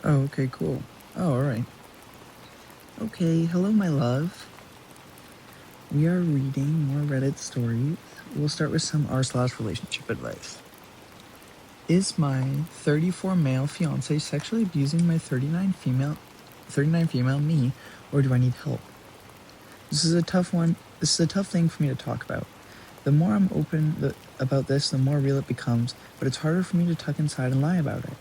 Oh, okay, cool. Oh, alright. Okay, hello, my love. We are reading more Reddit stories. We'll start with some r/relationship advice. Is my 34 male fiance sexually abusing my 39 female me, or do I need help? This is a tough one. This is a tough thing for me to talk about. The more I'm open about this, the more real it becomes, but it's harder for me to tuck inside and lie about it.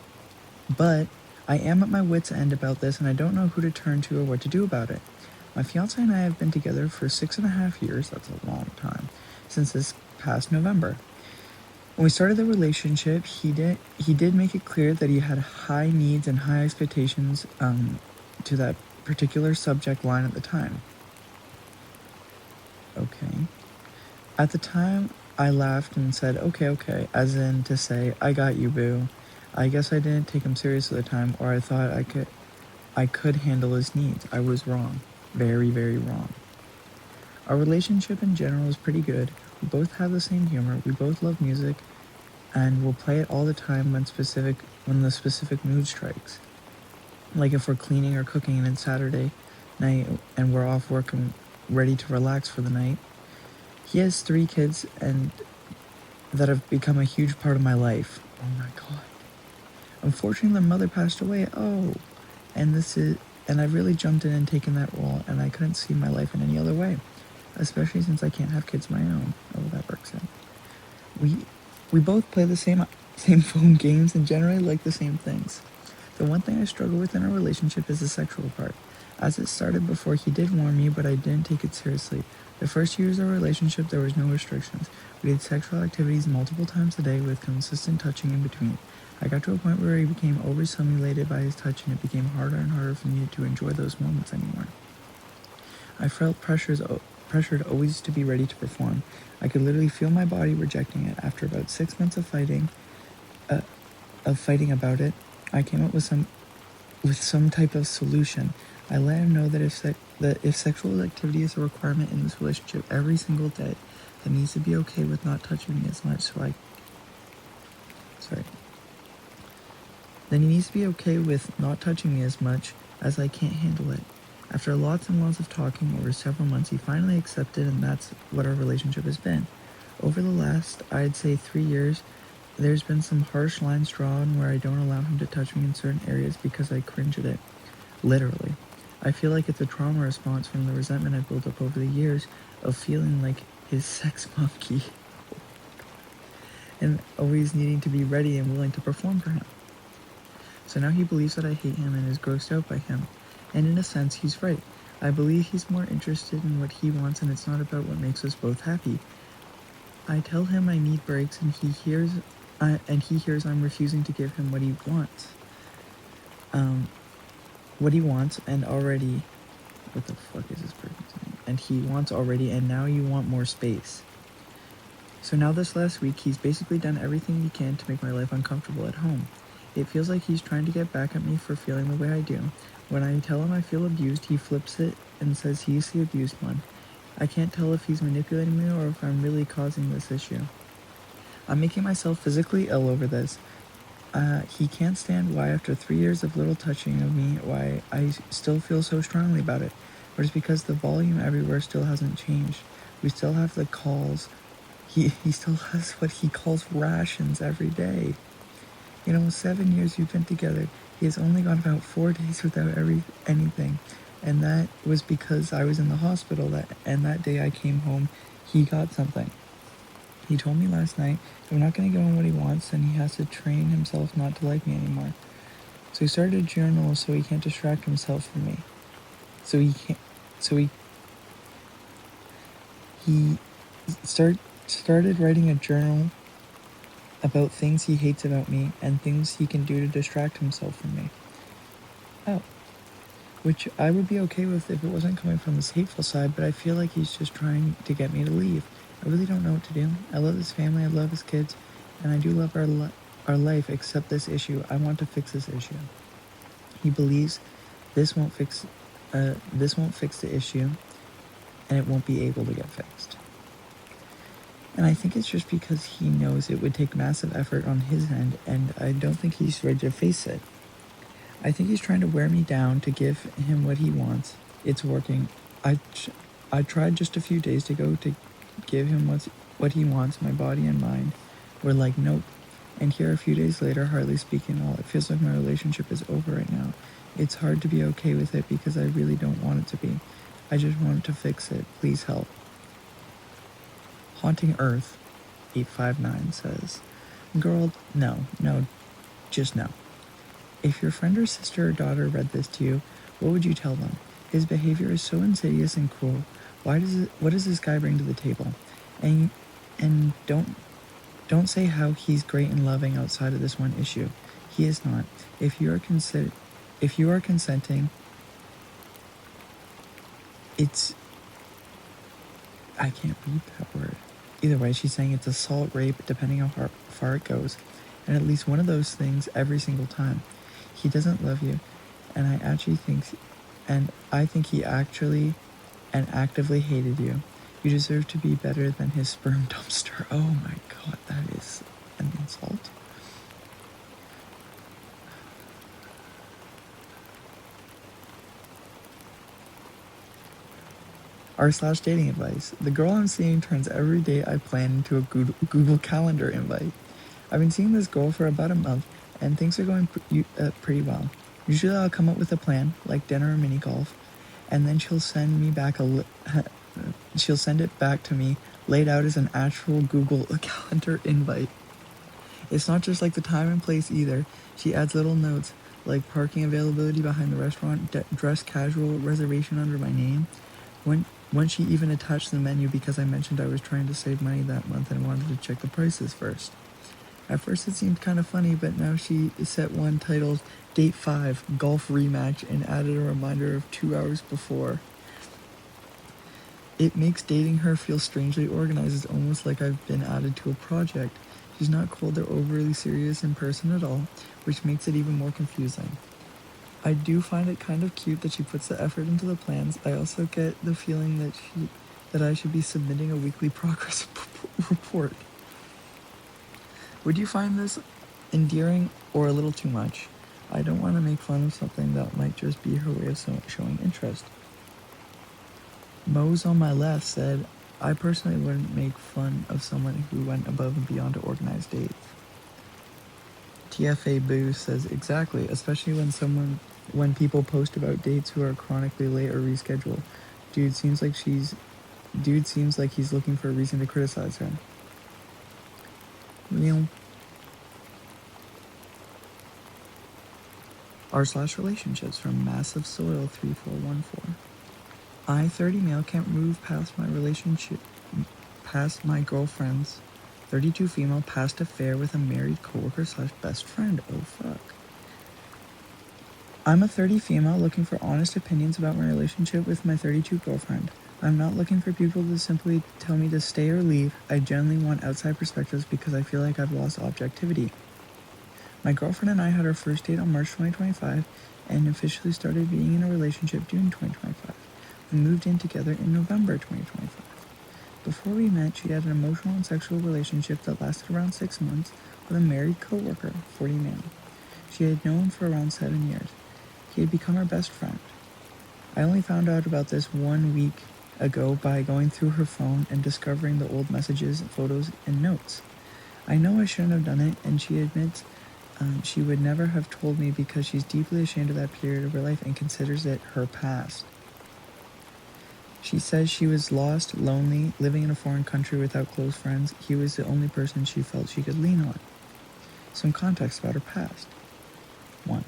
But I am at my wit's end about this, and I don't know who to turn to or what to do about it. My fiance and I have been together for 6.5 years, that's a long time, since this past November. When we started the relationship, he did make it clear that he had high needs and high expectations to that particular subject line at the time. Okay. At the time, I laughed and said, okay, as in to say, I got you, boo. I guess I didn't take him serious at the time, or I thought I could handle his needs. I was wrong. Very, very wrong. Our relationship in general is pretty good. We both have the same humor, we both love music, and we'll play it all the time when the specific mood strikes. Like if we're cleaning or cooking and it's Saturday night and we're off work and ready to relax for the night. He has 3 kids and that have become a huge part of my life. Oh my god. Unfortunately, their mother passed away. And I've really jumped in and taken that role, and I couldn't see my life in any other way, especially since I can't have kids of my own. Oh, that works out. We both play the same phone games and generally like the same things. The one thing I struggle with in our relationship is the sexual part. As it started before, he did warn me, but I didn't take it seriously. The first years of our relationship, there was no restrictions. We did sexual activities multiple times a day with consistent touching in between. I got to a point where he became overstimulated by his touch, and it became harder and harder for me to enjoy those moments anymore. I felt pressured always to be ready to perform. I could literally feel my body rejecting it. After about 6 months of fighting about it, I came up with some type of solution. I let him know that if sexual activity is a requirement in this relationship every single day, then he needs to be okay with not touching me as much. Then he needs to be okay with not touching me as much as I can't handle it. After lots and lots of talking over several months, he finally accepted, and that's what our relationship has been. Over the last, I'd say 3 years, there's been some harsh lines drawn where I don't allow him to touch me in certain areas because I cringe at it. Literally. I feel like it's a trauma response from the resentment I've built up over the years of feeling like his sex monkey and always needing to be ready and willing to perform for him. So now he believes that I hate him and is grossed out by him. And in a sense, he's right. I believe he's more interested in what he wants, and it's not about what makes us both happy. I tell him I need breaks, and he hears I'm refusing to give him what he wants. And already... What the fuck is this person's name? And he wants already, and now you want more space. So now this last week, he's basically done everything he can to make my life uncomfortable at home. It feels like he's trying to get back at me for feeling the way I do. When I tell him I feel abused, he flips it and says he's the abused one. I can't tell if he's manipulating me or if I'm really causing this issue. I'm making myself physically ill over this. He can't stand why after 3 years of little touching of me, why I still feel so strongly about it. Or it's because the volume everywhere still hasn't changed. We still have the calls. He still has what he calls rations every day. 7 years we've been together, he has only gone about 4 days without anything. And that was because I was in the hospital, and that day I came home, he got something. He told me last night, if I'm not going to give him what he wants, then he has to train himself not to like me anymore. So he started a journal so he can't distract himself from me. He started writing a journal about things he hates about me and things he can do to distract himself from me. Oh. Which I would be okay with if it wasn't coming from his hateful side, but I feel like he's just trying to get me to leave. I really don't know what to do. I love his family, I love his kids, and I do love our life, except this issue. I want to fix this issue. He believes this won't fix the issue, and it won't be able to get fixed. And I think it's just because he knows it would take massive effort on his end, and I don't think he's ready to face it. I think he's trying to wear me down to give him what he wants. It's working. I tried just a few days ago to give him what he wants. My body and mind were like, nope. And here a few days later, hardly speaking at all. It feels like my relationship is over right now. It's hard to be okay with it because I really don't want it to be. I just want to fix it. Please help. Haunting Earth 859 says, girl, no, just no. If your friend or sister or daughter read this to you, what would you tell them? His behavior is so insidious and cruel. What does this guy bring to the table? And don't say how he's great and loving outside of this one issue. He is not. If you are consenting, it's, I can't read that word. Either way, she's saying it's assault, rape, depending on how far it goes, and at least one of those things every single time. He doesn't love you, and I think he actually and actively hated you. You deserve to be better than his sperm dumpster. Oh my god, that is an insult. R/dating advice. The girl I'm seeing turns every day I plan into a Google Calendar invite. I've been seeing this girl for about a month, and things are going pretty well. Usually I'll come up with a plan, like dinner or mini golf, and then she'll send it back to me, laid out as an actual Google Calendar invite. It's not just like the time and place either. She adds little notes, like parking availability behind the restaurant, dress casual, reservation under my name. When she even attached the menu because I mentioned I was trying to save money that month and wanted to check the prices first. At first it seemed kind of funny, but now she set one titled Date 5, Golf Rematch, and added a reminder of 2 hours before. It makes dating her feel strangely organized. It's almost like I've been added to a project. She's not cold or overly serious in person at all, which makes it even more confusing. I do find it kind of cute that she puts the effort into the plans. I also get the feeling that I should be submitting a weekly progress report. Would you find this endearing or a little too much? I don't want to make fun of something that might just be her way of showing interest. Mose on my left said, I personally wouldn't make fun of someone who went above and beyond to organize dates. TFA Boo says, exactly, especially when people post about dates who are chronically late or reschedule. Dude seems like he's looking for a reason to criticize her. Real. R/relationships from Massive Soil 3414. I, 30 male, can't move past my girlfriend's 32 female past affair with a married coworker / best friend. Oh fuck. I'm a 30 female looking for honest opinions about my relationship with my 32 girlfriend. I'm not looking for people to simply tell me to stay or leave. I generally want outside perspectives because I feel like I've lost objectivity. My girlfriend and I had our first date on March 2025 and officially started being in a relationship June 2025. We moved in together in November 2025. Before we met, she had an emotional and sexual relationship that lasted around 6 months with a married coworker, 40 male. She had known him for around 7 years. He had become her best friend. I only found out about this 1 week ago by going through her phone and discovering the old messages, photos, and notes. I know I shouldn't have done it, and she admits she would never have told me because she's deeply ashamed of that period of her life and considers it her past. She says she was lost, lonely, living in a foreign country without close friends. He was the only person she felt she could lean on. Some context about her past. 1.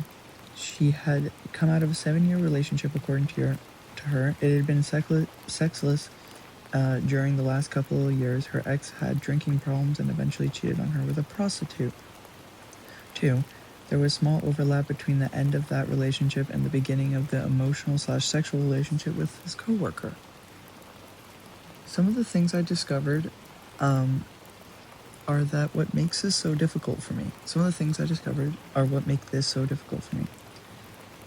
She had come out of a 7-year relationship, according to her. It had been sexless during the last couple of years. Her ex had drinking problems and eventually cheated on her with a prostitute. 2. There was small overlap between the end of that relationship and the beginning of the emotional / sexual relationship with his coworker. Some of the things I discovered are that what makes this so difficult for me. Some of the things I discovered are what make this so difficult for me.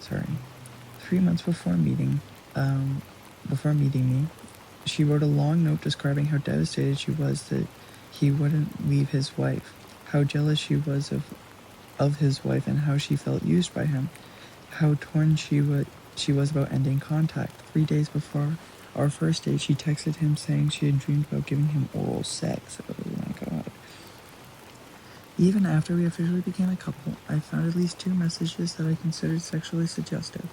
3 months before meeting me, she wrote a long note describing how devastated she was that he wouldn't leave his wife, how jealous she was of his wife, and how she felt used by him. how torn she was about ending contact. 3 days before our first date, she texted him saying she had dreamed about giving him oral sex. Oh my god. Even after we officially became a couple, I found at least 2 messages that I considered sexually suggestive.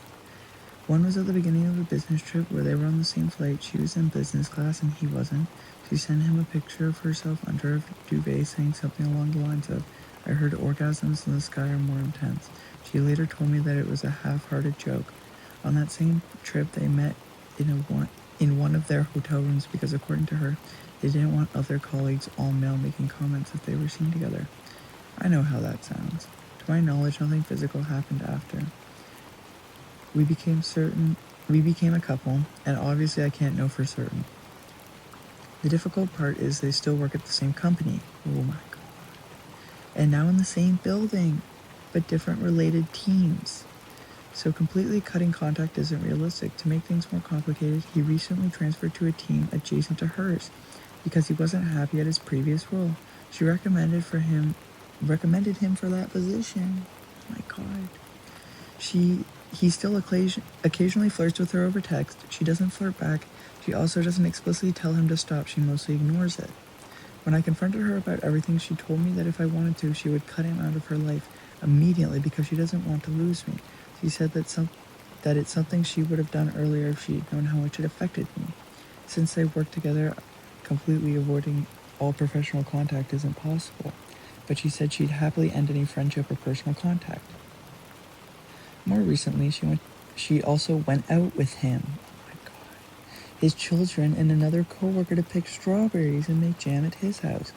One was at the beginning of a business trip where they were on the same flight. She was in business class and he wasn't. She sent him a picture of herself under a duvet saying something along the lines of, "I heard orgasms in the sky are more intense." She later told me that it was a half-hearted joke. On that same trip, they met in one of their hotel rooms because, according to her, they didn't want other colleagues, all male, making comments if they were seen together. I know how that sounds. To my knowledge, nothing physical happened after. We became a couple, and obviously I can't know for certain. The difficult part is they still work at the same company. Oh my god. And now in the same building, but different related teams. So completely cutting contact isn't realistic. To make things more complicated, he recently transferred to a team adjacent to hers because he wasn't happy at his previous role. She recommended him for that position. Oh my god. He still occasionally flirts with her over text. She doesn't flirt back. She also doesn't explicitly tell him to stop. She mostly ignores it. When I confronted her about everything, she told me that if I wanted to, she would cut him out of her life immediately because she doesn't want to lose me. She said that it's something she would have done earlier if she had known how much it affected me. Since they work together, completely avoiding all professional contact isn't possible. But she said she'd happily end any friendship or personal contact. More recently, she also went out with him. Oh my god. His children and another coworker to pick strawberries and make jam at his house.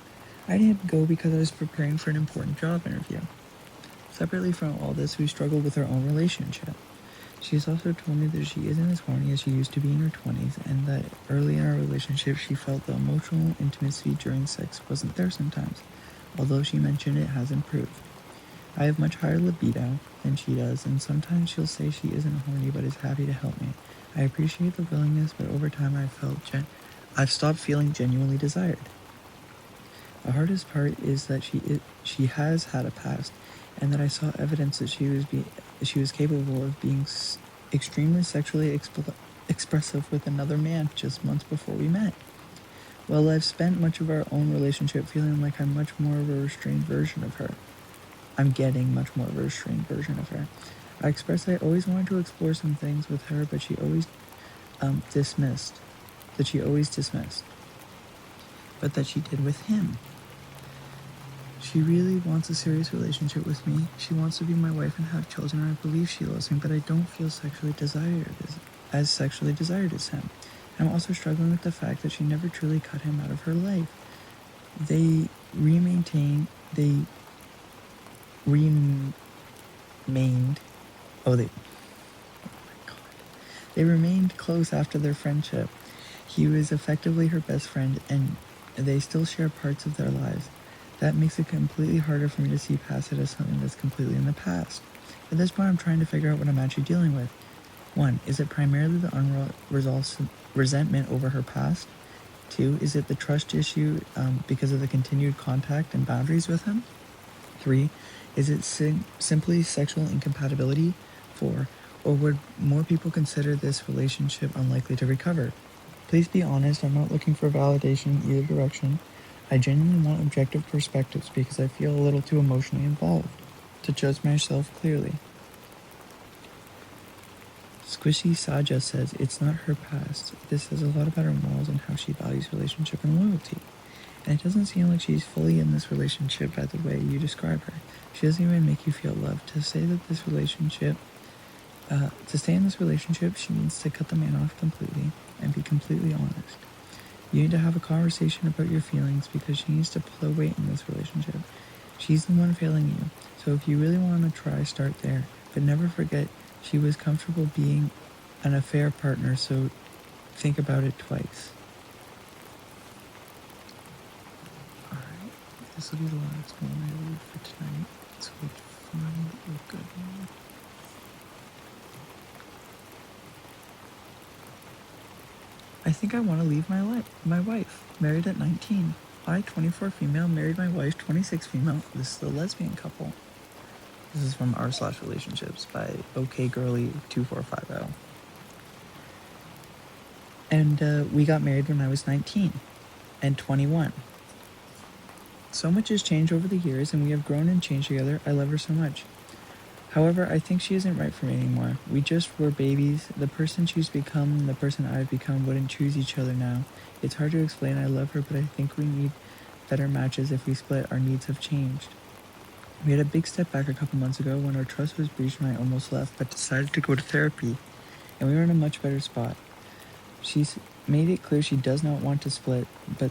I didn't go because I was preparing for an important job interview. Separately from all this, we struggled with our own relationship. She's also told me that she isn't as horny as she used to be in her 20s, and that early in our relationship she felt the emotional intimacy during sex wasn't there sometimes, although she mentioned it has improved. I have much higher libido than she does, and sometimes she'll say she isn't horny but is happy to help me. I appreciate the willingness, but over time I've stopped feeling genuinely desired. The hardest part is that she has had a past, and that I saw evidence that she was capable of being extremely sexually expressive with another man just months before we met. Well, I've spent much of our own relationship feeling like I'm much more of a restrained version of her. I'm getting much more of a restrained version of her. I expressed I always wanted to explore some things with her, but she always dismissed. But that she did with him. She really wants a serious relationship with me. She wants to be my wife and have children, and I believe she loves me, but I don't feel sexually desired as him. I'm also struggling with the fact that she never truly cut him out of her life. They remained close after their friendship. He was effectively her best friend, and they still share parts of their lives. That makes it completely harder for me to see past it as something that's completely in the past. At this point, I'm trying to figure out what I'm actually dealing with. 1. Is it primarily the unresolved resentment over her past? 2. Is it the trust issue because of the continued contact and boundaries with him? 3. Is it simply sexual incompatibility? 4. Or would more people consider this relationship unlikely to recover? Please be honest, I'm not looking for validation in either direction. I genuinely want objective perspectives because I feel a little too emotionally involved to judge myself clearly. Squishy Saja says it's not her past. This says a lot about her morals and how she values relationship and loyalty. And it doesn't seem like she's fully in this relationship by the way you describe her. She doesn't even make you feel loved. To stay in this relationship, she needs to cut the man off completely and be completely honest. You need to have a conversation about your feelings because she needs to pull her weight in this relationship. She's the one failing you. So if you really want to try, start there. But never forget she was comfortable being an affair partner, so think about it twice. Alright, this will be the last one I read for tonight. So find a good one. I think I want to leave my wife. Married at 19. I, 24 female, married my wife, 26 female. This is the lesbian couple. This is from r/relationships by okgirly2450. And we got married when I was 19 and 21. So much has changed over the years, and we have grown and changed together. I love her so much. However, I think she isn't right for me anymore. We just were babies. The person she's become and the person I've become wouldn't choose each other now. It's hard to explain. I love her, but I think we need better matches if we split. Our needs have changed. We had a big step back a couple months ago when our trust was breached and I almost left, but decided to go to therapy, and we were in a much better spot. She's made it clear she does not want to split, but I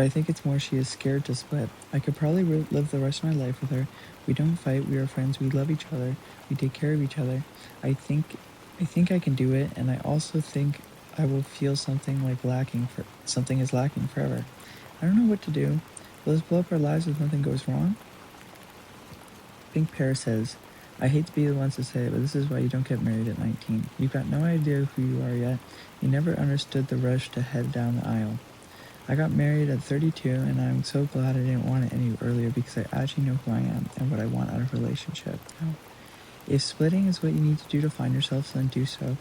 think it's more she is scared to split. I could probably live the rest of my life with her. We don't fight. We are friends. We love each other. We take care of each other. I think I can do it, and I also think I will feel something is lacking forever. I don't know what to do. Will this blow up our lives if nothing goes wrong? Pink Pear says, I hate to be the ones to say it, but this is why you don't get married at 19. You've got no idea who you are yet. You never understood the rush to head down the aisle. I got married at 32, and I'm so glad I didn't want it any earlier because I actually know who I am and what I want out of a relationship now. If splitting is what you need to do to find yourself, then do so.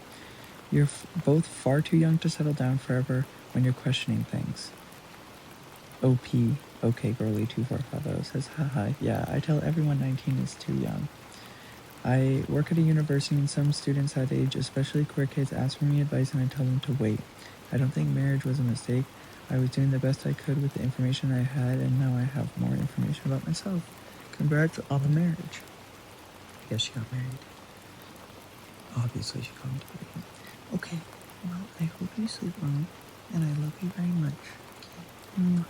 You're both far too young to settle down forever when you're questioning things. OP, okay girly 2450 says, haha, yeah, I tell everyone 19 is too young. I work at a university and some students that age, especially queer kids, ask for me advice and I tell them to wait. I don't think marriage was a mistake. I was doing the best I could with the information I had, and now I have more information about myself. Congrats on the marriage. I guess she got married. Obviously, she got married. Okay, well, I hope you sleep well, and I love you very much. Okay.